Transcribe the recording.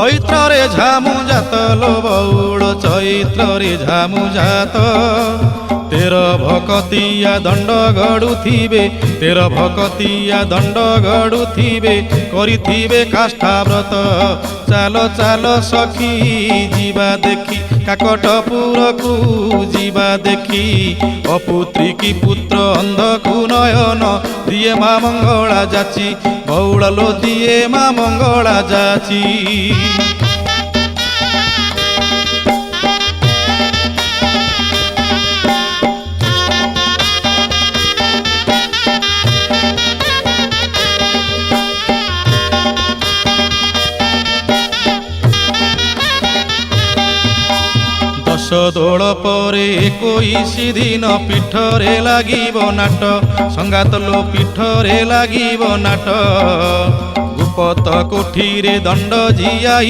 চৈত্রে ঝামু জাত লো বৌড় চৈত্রে ঝামু জাত তের ভকতিয়া দণ্ড গড়ুথিবে তের ভকতিয়া দণ্ড গড়ুথিবে করিথিবে কাষ্ঠাব্রত চাল চাল সখী ଯିବା দেখি কাকটপুরকু ଯିବା দেখি অপুত্রী কি পুত্র অন্ধকু নয়ন দিয়ে মা মঙ্গলা যাচি বৌড়লো দিয়ে মা মঙ্গলা যাচি। দোল পরে 21 দিন পীঠরে লাগিব নাট সংগাত লো পীঠরে লাগিব নাট গুপত কোঠিরে দণ্ড জিয়াই